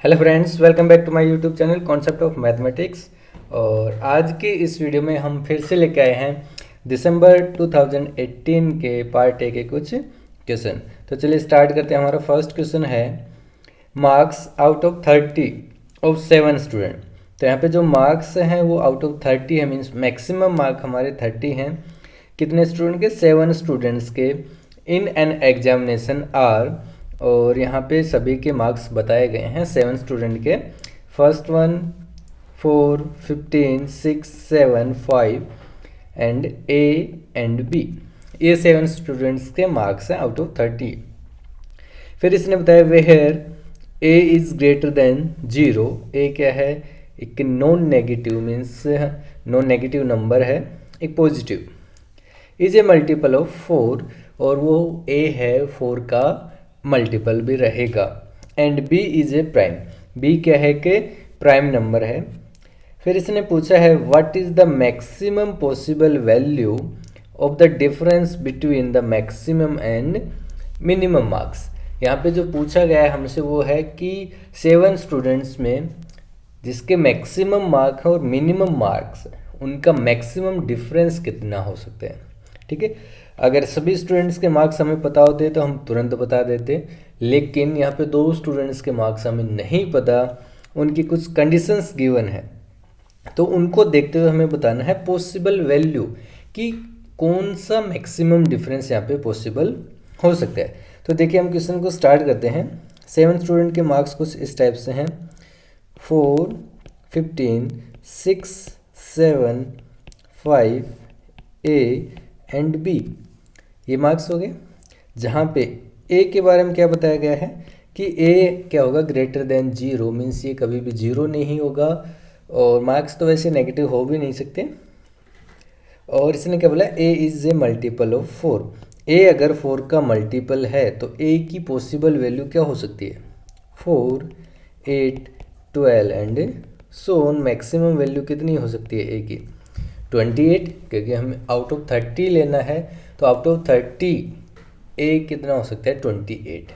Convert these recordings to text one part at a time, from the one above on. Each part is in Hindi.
Hello friends, welcome back to my YouTube channel concept of mathematics. और आज के इस वीडियो में हम फिर से लेके आए हैं दिसंबर 2018 के पार्ट ए के कुछ क्वेश्चन। तो चलिए स्टार्ट करते हैं। हमारा फर्स्ट क्वेश्चन है marks out of 30 of 7 student. तो यहाँ पे जो मार्क्स हैं वो आउट ऑफ 30 है, मीन्स मैक्सिमम मार्क हमारे 30 हैं। कितने स्टूडेंट के? 7 स्टूडेंट्स के इन एन एग्जामिनेशन आर। और यहाँ पे सभी के मार्क्स बताए गए हैं 7 स्टूडेंट के। First one 4, 15, 6, 7, 5 and A and B. ये 7 स्टूडेंट्स के मार्क्स हैं आउट ऑफ 30। फिर इसने बताया where A is greater than 0। A क्या है? एक non negative, means non negative number है, एक positive. Is a multiple of 4, और वो ए है 4 का मल्टीपल भी रहेगा। And B is a prime. B क्या है कि प्राइम नंबर है। फिर इसने पूछा है what is the maximum possible value of the difference between the maximum and minimum marks. यहाँ पे जो पूछा गया है हमसे वो है कि 7 स्टूडेंट्स में जिसके मैक्सिमम मार्क है और मिनिमम मार्क्स, उनका मैक्सिमम डिफरेंस कितना हो सकते हैं। ठीक है, अगर सभी स्टूडेंट्स के मार्क्स हमें पता होते तो हम तुरंत बता देते, लेकिन यहाँ पे 2 स्टूडेंट्स के मार्क्स हमें नहीं पता, उनकी कुछ कंडीशंस गिवन है, तो उनको देखते हुए हमें बताना है पॉसिबल वैल्यू कि कौन सा मैक्सिमम डिफरेंस यहाँ पे पॉसिबल हो सकता है। तो देखिए हम क्वेश्चन को स्टार्ट करते हैं। 7 स्टूडेंट के मार्क्स कुछ इस टाइप से हैं 4, 15, 6, 7, 5 ए एंड बी। ये मार्क्स हो गए। जहाँ पे ए के बारे में क्या बताया गया है कि ए क्या होगा? ग्रेटर देन 0, मीन्स ये कभी भी 0 नहीं होगा, और मार्क्स तो वैसे नेगेटिव हो भी नहीं सकते। और इसने क्या बोला? A is a multiple of 4। ए अगर 4 का मल्टीपल है तो ए की पॉसिबल वैल्यू क्या हो सकती है? 4, 8, 12 and so on. Maximum value कितनी हो सकती है ए की? 28, क्योंकि हमें आउट ऑफ 30 लेना है, तो आउट ऑफ 30 ए कितना हो सकता है? 28,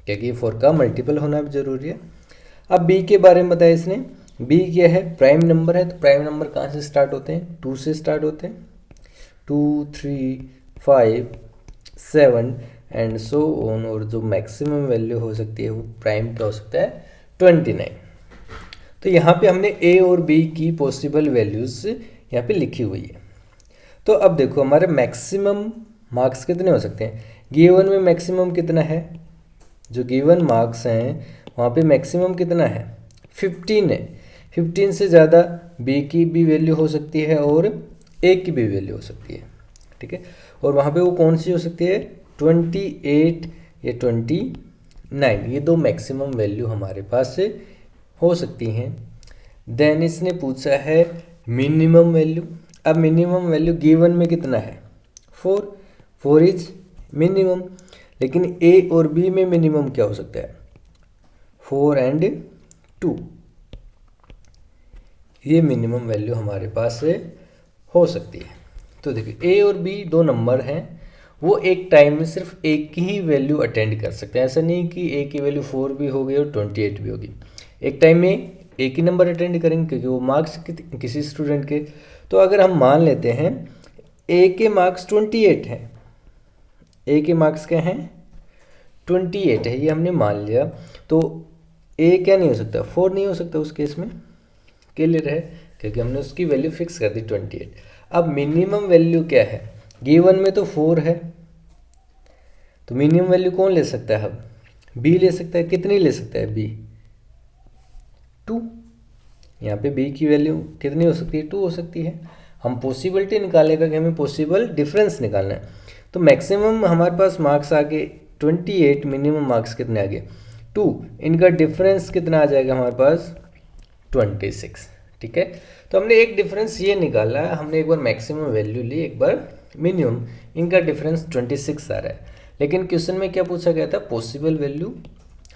क्योंकि 4 का मल्टीपल होना भी जरूरी है। अब बी के बारे में बताया इसने। बी क्या है? प्राइम नंबर है। तो प्राइम नंबर कहाँ से स्टार्ट होते हैं? 2 से स्टार्ट होते हैं। 2, 3, 5, 7 एंड सो ऑन। और जो मैक्सिमम वैल्यू हो सकती है वो प्राइम क्या हो सकता है? 29। तो यहाँ पे हमने ए और बी की पॉसिबल वैल्यूज यहाँ पे लिखी हुई है। तो अब देखो हमारे मैक्सिमम मार्क्स कितने हो सकते हैं। गिवन में मैक्सिमम कितना है? जो गिवन मार्क्स हैं वहाँ पे मैक्सिमम कितना है? 15 है। 15 से ज़्यादा बी की भी वैल्यू हो सकती है और ए की भी वैल्यू हो सकती है। ठीक है, और वहाँ पे वो कौन सी हो सकती है? 28 या 29। ये 2 मैक्सिमम वैल्यू हमारे पास से हो सकती हैं। देन इसने पूछा है मिनिमम वैल्यू। अब मिनिमम वैल्यू गिवन में कितना है? 4 इज मिनिमम। लेकिन ए और बी में मिनिमम क्या हो सकता है? 4 एंड 2। ये मिनिमम वैल्यू हमारे पास से हो सकती है। तो देखिए ए और बी 2 नंबर हैं, वो एक टाइम में सिर्फ एक ही वैल्यू अटेंड कर सकते हैं। ऐसा नहीं कि ए की वैल्यू 4 भी हो गई और 28 भी होगी। एक टाइम में एक ही नंबर अटेंड करेंगे, क्योंकि वो मार्क्स किसी स्टूडेंट के। तो अगर हम मान लेते हैं ए के मार्क्स 28 हैं, ए के मार्क्स क्या हैं? 28 है, ये हमने मान लिया। तो ए क्या नहीं हो सकता? 4 नहीं हो सकता उस केस में। क्लियर है, क्योंकि हमने उसकी वैल्यू फिक्स कर दी 28। अब मिनिमम वैल्यू क्या है? गिवन में तो 4 है, तो मिनिमम वैल्यू कौन ले सकता है? अब बी ले सकता है। कितनी ले सकता है बी? 2। यहाँ पे बी की वैल्यू कितनी हो सकती है? 2 हो सकती है। हम पॉसिबिलिटी निकालेगा कि हमें पॉसिबल डिफरेंस निकालना है। तो मैक्सिमम हमारे पास मार्क्स आ गए 28, मिनिमम मार्क्स कितने आ गए? 2। इनका डिफरेंस कितना आ जाएगा हमारे पास? 26। ठीक है, तो हमने एक डिफरेंस ये निकाला है, हमने एक बार मैक्सिमम वैल्यू ली, एक बार मिनिमम। इनका डिफरेंस 26 आ रहा है। लेकिन क्वेश्चन में क्या पूछा गया था? Possible value.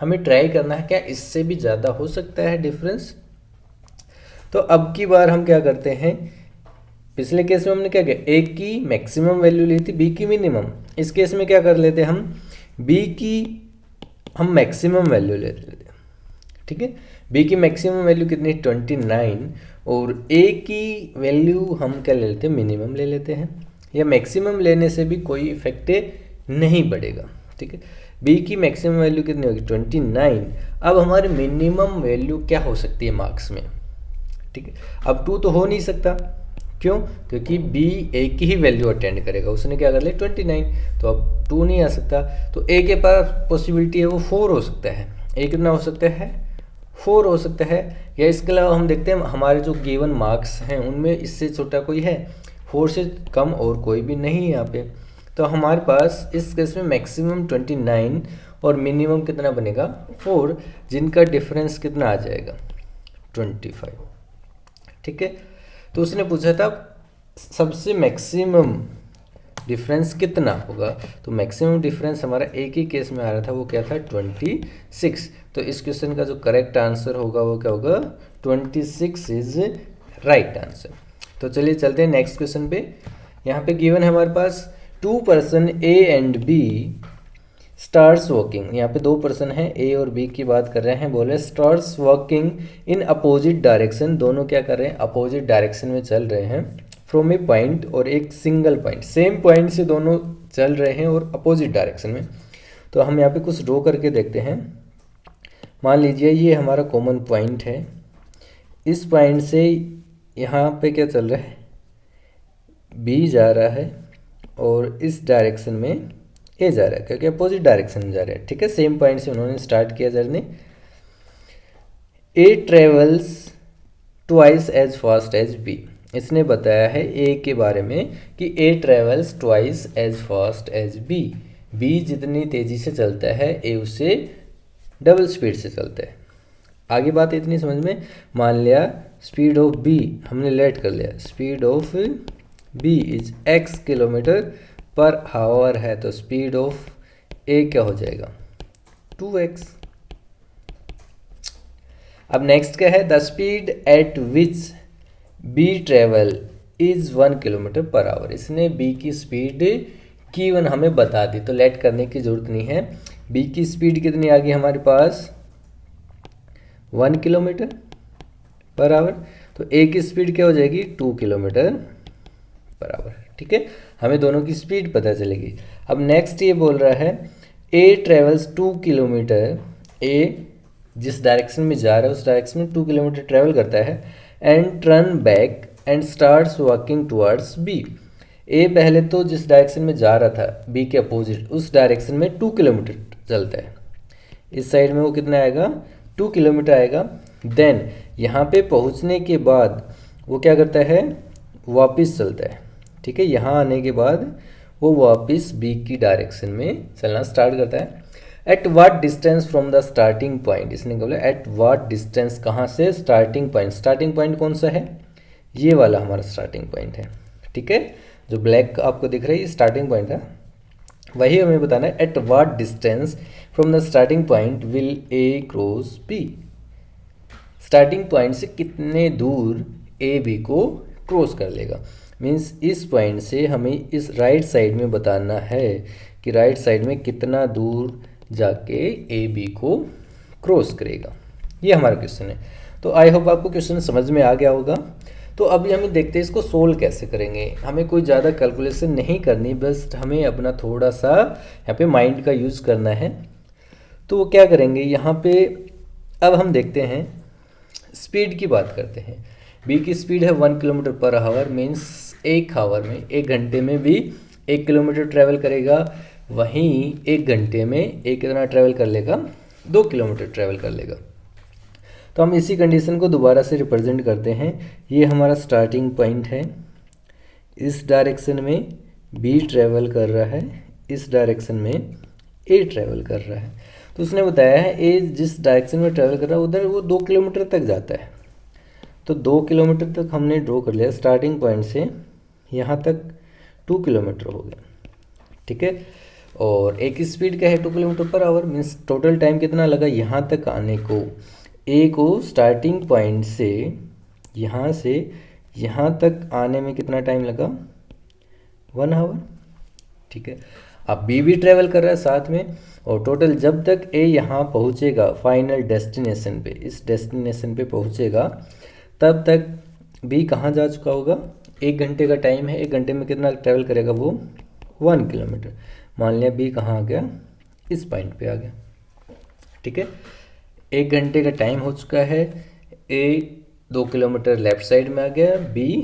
हमें ट्राई करना है क्या इससे भी ज़्यादा हो सकता है डिफरेंस। तो अब की बार हम क्या करते हैं? पिछले केस में हमने क्या किया? ए की मैक्सिमम वैल्यू ली थी, बी की मिनिमम। इस केस में क्या कर लेते हैं हम? बी की हम मैक्सिमम वैल्यू ले लेते हैं। ठीक है। बी की मैक्सिमम वैल्यू कितनी 29 और ए की वैल्यू हम क्या ले लेते हैं, मिनिमम ले लेते हैं। या मैक्सिमम लेने से भी कोई इफेक्ट नहीं पड़ेगा, ठीक है। बी की मैक्सिमम वैल्यू कितनी होगी 29। अब हमारी मिनिमम वैल्यू क्या हो सकती है मार्क्स में, ठीक है। अब 2 तो हो नहीं सकता, क्यों, क्योंकि बी ए की ही वैल्यू अटेंड करेगा, उसने क्या कर लिया 29, तो अब 2 नहीं आ सकता। तो ए के पास पॉसिबिलिटी है वो 4 हो सकता है। ए कितना हो सकता है 4 हो सकता है। या इसके अलावा हम देखते हैं हमारे जो गिवन मार्क्स हैं उनमें इससे छोटा कोई है, 4 से कम और कोई भी नहीं है यहाँ पे। तो हमारे पास इस केस में मैक्सिमम 29 और मिनिमम कितना बनेगा 4, जिनका डिफरेंस कितना आ जाएगा 25, ठीक है। तो उसने पूछा था सबसे मैक्सिमम डिफरेंस कितना होगा, तो मैक्सिमम डिफरेंस हमारा एक ही केस में आ रहा था, वो क्या था 26। तो इस क्वेश्चन का जो करेक्ट आंसर होगा वो क्या होगा 26 इज राइट आंसर। तो चलिए चलते हैं नेक्स्ट क्वेश्चन पे। यहाँ पे गिवन है हमारे पास 2 person A and B stars walking. यहाँ पे 2 पर्सन हैं, ए और बी की बात कर रहे हैं। बोले stars walking in opposite direction, दोनों क्या कर रहे हैं अपोजिट डायरेक्शन में चल रहे हैं। फ्रॉम ए पॉइंट, और एक सिंगल पॉइंट, सेम पॉइंट से दोनों चल रहे हैं और अपोजिट डायरेक्शन में। तो हम यहाँ पे कुछ ड्रॉ करके देखते हैं। मान लीजिए ये हमारा कॉमन पॉइंट है, इस पॉइंट से यहाँ पे क्या चल रहा है बी जा रहा है और इस डायरेक्शन में ए जा रहा है, क्योंकि अपोजिट डायरेक्शन में जा रहा है, ठीक है। सेम पॉइंट से उन्होंने स्टार्ट किया journey. A travels twice as fast as B, इसने बताया है ए के बारे में कि A travels twice as fast as B, B जितनी तेज़ी से चलता है ए उससे डबल स्पीड से चलता है। आगे बात इतनी समझ में, मान लिया स्पीड ऑफ बी हमने लेट कर लिया, speed of B is x kilometre per hour है, तो स्पीड ऑफ ए क्या हो जाएगा 2x। अब नेक्स्ट क्या है, the speed at which B travel is 1 kilometre per hour, इसने बी की स्पीड की हमें बता दी, तो लेट करने की जरूरत नहीं है। बी की स्पीड कितनी आ गई हमारे पास 1 किलोमीटर पर आवर, तो ए की स्पीड क्या हो जाएगी 2 किलोमीटर पर आवर, ठीक है। हमें दोनों की स्पीड पता चलेगी। अब नेक्स्ट ये बोल रहा है ए ट्रेवल्स 2 किलोमीटर, ए जिस डायरेक्शन में जा रहा है उस डायरेक्शन में 2 किलोमीटर ट्रेवल करता है, and turn back and starts walking towards B. A पहले तो जिस डायरेक्शन में जा रहा था बी के अपोजिट, उस डायरेक्शन में 2 किलोमीटर चलता है, इस साइड में वो कितना आएगा 2 किलोमीटर आएगा। देन यहाँ पे पहुँचने के बाद वो क्या करता है वापस चलता है, ठीक है। यहाँ आने के बाद वो वापस बी की डायरेक्शन में चलना स्टार्ट करता है। At what distance from the starting point, इसने बोला एट वाट डिस्टेंस, कहाँ से स्टार्टिंग पॉइंट, स्टार्टिंग पॉइंट कौन सा है ये वाला हमारा स्टार्टिंग पॉइंट है, ठीक है। जो ब्लैक आपको दिख रहा है ये स्टार्टिंग पॉइंट है, वही हमें बताना है। At what distance from the starting point will A cross B, starting point से कितने दूर ए बी को क्रॉस कर लेगा। मीन्स इस पॉइंट से हमें इस राइट साइड में बताना है कि राइट साइड में कितना दूर जाके ए बी को क्रॉस करेगा, ये हमारा क्वेश्चन है। तो आई होप आपको क्वेश्चन समझ में आ गया होगा। तो अभी हम देखते हैं इसको सोल्व कैसे करेंगे। हमें कोई ज़्यादा कैलकुलेशन नहीं करनी, बस हमें अपना थोड़ा सा यहाँ पे माइंड का यूज़ करना है। तो वो क्या करेंगे यहाँ पे, अब हम देखते हैं स्पीड की बात करते हैं। बी की स्पीड है 1 kilometre per our, means 1 our में 1 घंटे में भी 1 किलोमीटर ट्रैवल करेगा। वहीं 1 घंटे में एक कितना ट्रैवल कर लेगा 2 किलोमीटर ट्रैवल कर लेगा। तो हम इसी कंडीशन को दोबारा से रिप्रेजेंट करते हैं। ये हमारा स्टार्टिंग पॉइंट है, इस डायरेक्शन में बी ट्रैवल कर रहा है, इस डायरेक्शन में ए ट्रैवल कर रहा है। तो उसने बताया है ए जिस डायरेक्शन में ट्रैवल कर रहा है उधर वो 2 किलोमीटर तक जाता है। तो 2 किलोमीटर तक हमने ड्रॉ कर लिया, स्टार्टिंग पॉइंट से यहाँ तक 2 किलोमीटर हो गया, ठीक है। और ए की स्पीड क्या है 2 kilometre per our, means total time कितना लगा यहाँ तक आने को। ए को स्टार्टिंग पॉइंट से यहाँ तक आने में कितना टाइम लगा 1 आवर, ठीक है। अब बी भी ट्रैवल कर रहा है साथ में, और टोटल जब तक ए यहाँ पहुँचेगा फाइनल डेस्टिनेशन पे, इस डेस्टिनेशन पे पहुँचेगा, तब तक बी कहाँ जा चुका होगा। 1 घंटे का टाइम है, 1 घंटे में कितना ट्रैवल करेगा वो 1 किलोमीटर। मान लिया बी कहाँ आ गया, इस पॉइंट पे आ गया। ठीक है, 1 घंटे का टाइम हो चुका है। ए 2 किलोमीटर लेफ्ट साइड में आ गया, बी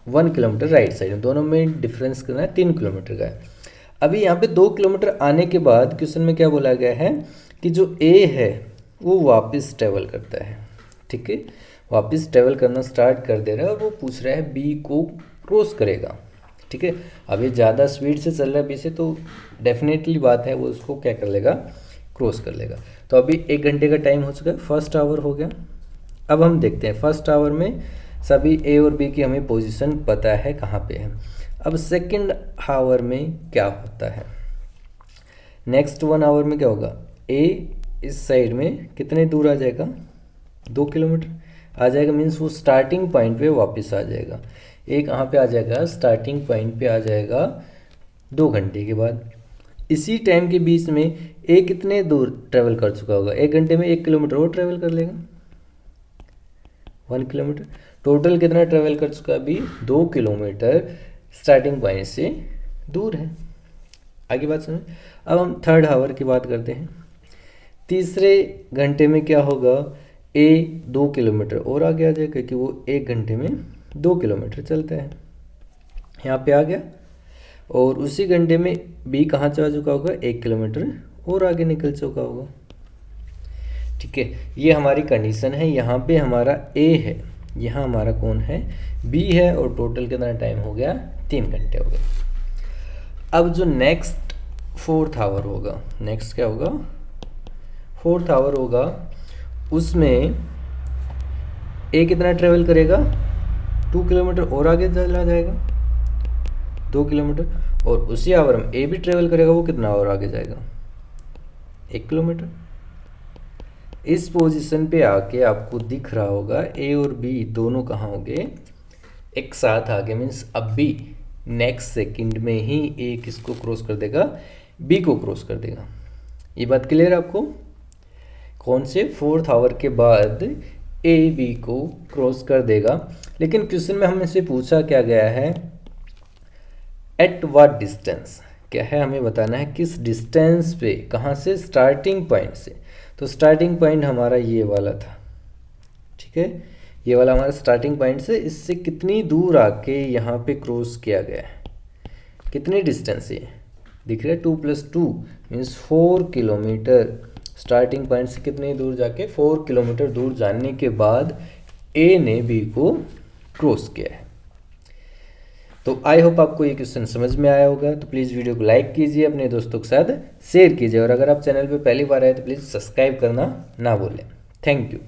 1 किलोमीटर राइट साइड में, दोनों में डिफरेंस करना है 3 किलोमीटर का है। अभी यहाँ पे 2 किलोमीटर आने के बाद क्वेश्चन में क्या बोला गया है कि जो ए है वो वापस ट्रेवल करता है। ठीक है, वापस ट्रेवल करना स्टार्ट कर दे रहा है और वो पूछ रहा है बी को क्रॉस करेगा। ठीक है, अभी ज़्यादा स्पीड से चल रहा है बी से, तो डेफिनेटली बात है वो उसको क्या कर लेगा, क्रॉस कर लेगा। तो अभी 1 घंटे का टाइम हो चुका है, फर्स्ट आवर हो गया। अब हम देखते हैं फर्स्ट आवर में सभी ए और बी की हमें पोजीशन पता है कहाँ पे है। अब सेकंड आवर में क्या होता है, नेक्स्ट 1 आवर में क्या होगा, ए इस साइड में कितने दूर आ जाएगा, 2 किलोमीटर आ जाएगा। मीन्स वो स्टार्टिंग पॉइंट पे वापस आ जाएगा। ए कहाँ पे आ जाएगा, स्टार्टिंग पॉइंट पे आ जाएगा 2 घंटे के बाद। इसी टाइम के बीच में ए कितने दूर ट्रेवल कर चुका होगा, 1 घंटे में 1 किलोमीटर और ट्रेवल कर लेगा, 1 किलोमीटर। टोटल कितना ट्रेवल कर चुका है अभी, 2 किलोमीटर स्टार्टिंग पॉइंट से दूर है। आगे बात समझ। अब हम थर्ड आवर की बात करते हैं। तीसरे घंटे में क्या होगा, ए 2 किलोमीटर और आगे आ जाएगा क्योंकि वो 1 घंटे में 2 किलोमीटर चलता है, यहाँ पे आ गया। और उसी घंटे में बी कहाँ जा चुका होगा, 1 किलोमीटर और आगे निकल चुका होगा। ठीक है, ये हमारी कंडीशन है। यहाँ पे हमारा ए है, यहाँ हमारा कौन है, बी है, और टोटल कितना टाइम हो गया, 3 घंटे हो गए। अब जो नेक्स्ट 4th आवर होगा, नेक्स्ट क्या होगा, 4th आवर होगा, उसमें ए कितना ट्रेवल करेगा, 2 किलोमीटर और आगे चला जाएगा, 2 किलोमीटर। और उसी आवर में ए भी ट्रेवल करेगा, वो कितना और आगे जाएगा, 1 किलोमीटर। इस पोजीशन पे आके आपको दिख रहा होगा ए और बी दोनों कहाँ होंगे, एक साथ आगे। मीन्स अब बी नेक्स्ट सेकंड में ही ए किसको क्रॉस कर देगा, बी को क्रॉस कर देगा। ये बात क्लियर है आपको, कौन से 4th आवर के बाद ए बी को क्रॉस कर देगा। लेकिन क्वेश्चन में हमें से पूछा क्या गया है, एट व्हाट डिस्टेंस, क्या है हमें बताना है किस डिस्टेंस पे, कहाँ से, स्टार्टिंग पॉइंट से। तो स्टार्टिंग पॉइंट हमारा ये वाला था। ठीक है, ये वाला हमारा स्टार्टिंग पॉइंट से इससे कितनी दूर आके यहाँ पे क्रॉस किया गया है, कितनी डिस्टेंस है दिख रहा है, 2 + 2 मीन्स 4 किलोमीटर। स्टार्टिंग पॉइंट से कितनी दूर जाके, 4 किलोमीटर दूर जाने के बाद ए ने बी को क्रॉस किया है। तो आई होप आपको ये क्वेश्चन समझ में आया होगा। तो प्लीज़ वीडियो को लाइक कीजिए, अपने दोस्तों के साथ शेयर कीजिए, और अगर आप चैनल पे पहली बार आए तो प्लीज़ सब्सक्राइब करना ना भूलें। Thank you.